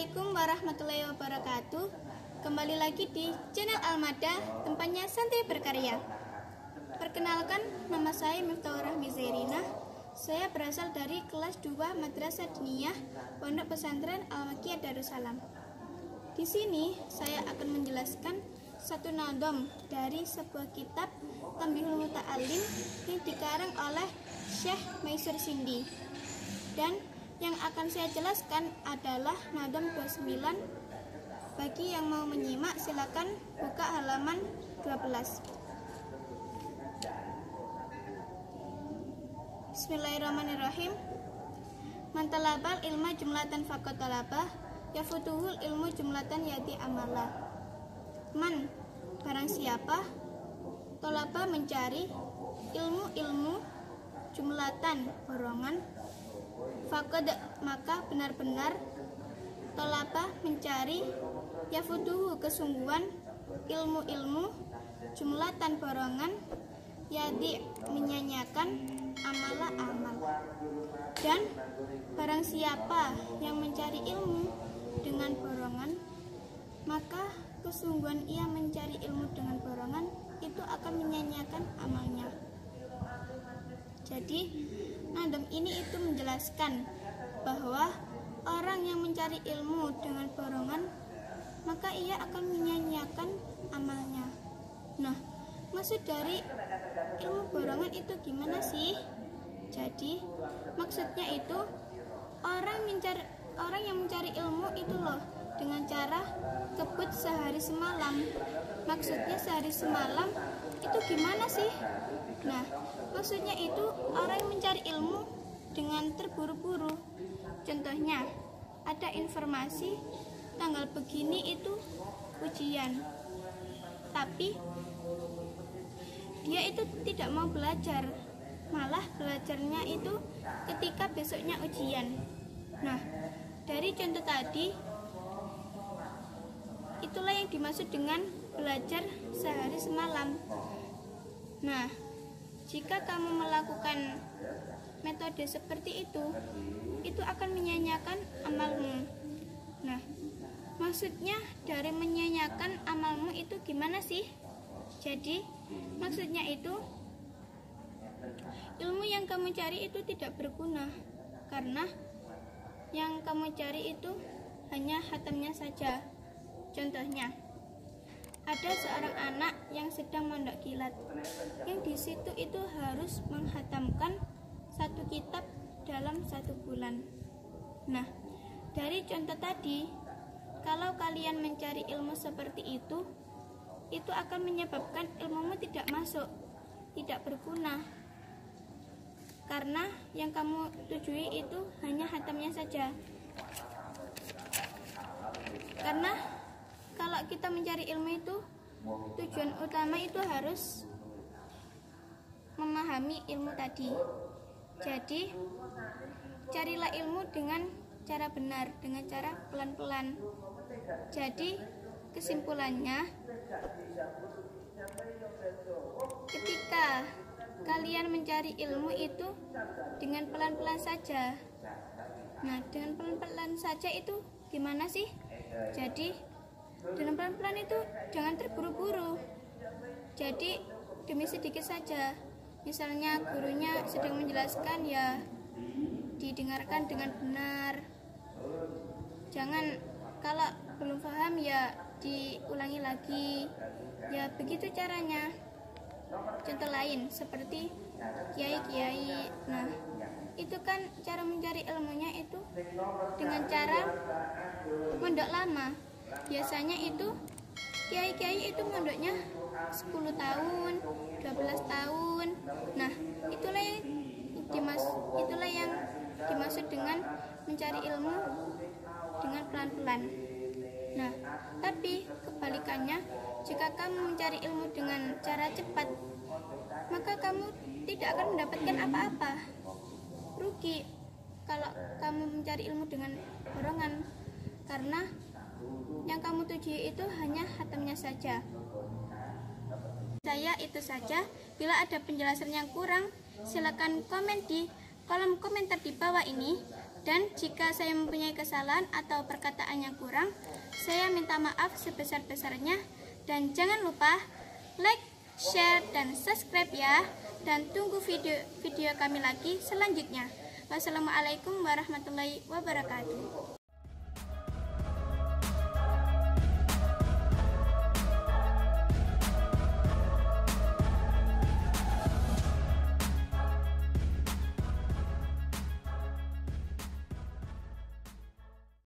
Assalamualaikum warahmatullahi wabarakatuh. Kembali lagi di channel Almada, tempatnya santai berkarya. Perkenalkan, nama saya Miftahur Rahmi Zairina. Saya berasal dari kelas 2 Madrasah Diniyah Pondok Pesantren Al-Waqiah Darussalam. Di sini saya akan menjelaskan satu nadom dari sebuah kitab Tanbihul Muta'alim yang dikarang oleh Syekh Maisur Sindi. Dan yang akan saya jelaskan adalah nadom 29. Bagi yang mau menyimak silakan buka halaman 12. Bismillahirrahmanirrahim. Man talabal ilma jumlatan faqad talabah, yafutuhul ilmu jumlatan yati amala. Man, barang siapa, talaba mencari, ilmu jumlatan borongan, faqad maka benar-benar, talaba mencari, yafutuhu kesungguhan, ilmu jumlatan borongan, yadi menyanyiakan, amala amal. Dan barang siapa yang mencari ilmu dengan borongan, maka kesungguhan ia mencari ilmu dengan borongan itu akan menyanyiakan amalnya. Jadi nadom ini itu menjelaskan bahwa orang yang mencari ilmu dengan borongan maka ia akan menyanyiakan amalnya. Nah, maksud dari ilmu borongan itu gimana sih? Jadi maksudnya itu orang yang mencari ilmu itu loh dengan cara kebut sehari semalam. Maksudnya sehari semalam itu gimana sih? Nah, maksudnya itu orang yang mencari ilmu dengan terburu-buru. Contohnya, ada informasi tanggal begini itu ujian, tapi dia itu tidak mau belajar, malah belajarnya itu ketika besoknya ujian. Nah, dari contoh tadi, itulah yang dimaksud dengan belajar sehari semalam. Nah, jika kamu melakukan metode seperti itu akan menyanyiakan amalmu. Nah, maksudnya dari menyanyiakan amalmu itu gimana sih? Jadi, maksudnya itu ilmu yang kamu cari itu tidak berguna, karena yang kamu cari itu hanya hatamnya saja. Contohnya, ada seorang anak yang sedang mondok kilat, yang di situ itu harus menghatamkan satu kitab dalam 1 bulan. Nah, dari contoh tadi, kalau kalian mencari ilmu seperti itu akan menyebabkan ilmumu tidak masuk, tidak berguna, karena yang kamu tujui itu hanya hatamnya saja. Karena kalau kita mencari ilmu itu, tujuan utama itu harus memahami ilmu tadi. Jadi, carilah ilmu dengan cara benar, dengan cara pelan-pelan. Jadi, kesimpulannya, ketika kalian mencari ilmu itu dengan pelan-pelan saja. Nah, dengan pelan-pelan saja itu gimana sih? Jadi, dengan pelan-pelan itu jangan terburu-buru. Jadi, demi sedikit saja. Misalnya gurunya sedang menjelaskan, ya didengarkan dengan benar. Jangan, kalau belum paham ya diulangi lagi. Ya begitu caranya. Contoh lain seperti kiai-kiai. Nah, itu kan cara mencari ilmunya itu dengan cara mondok lama. Biasanya itu kiai-kiai itu mondoknya 10 tahun, 12 tahun. Nah, itulah yang dimaksud dengan mencari ilmu dengan pelan-pelan. Nah, tapi kebalikannya, jika kamu mencari ilmu dengan cara cepat, maka kamu tidak akan mendapatkan apa-apa. Rugi kalau kamu mencari ilmu dengan borongan, karena yang kamu tuju itu hanya hatamnya saja. Saya itu saja. Bila ada penjelasan yang kurang, silakan komen di kolom komentar di bawah ini. Dan jika saya mempunyai kesalahan atau perkataan yang kurang, saya minta maaf sebesar-besarnya. Dan jangan lupa like, share, dan subscribe ya. Dan tunggu video kami lagi selanjutnya. Wassalamualaikum warahmatullahi wabarakatuh.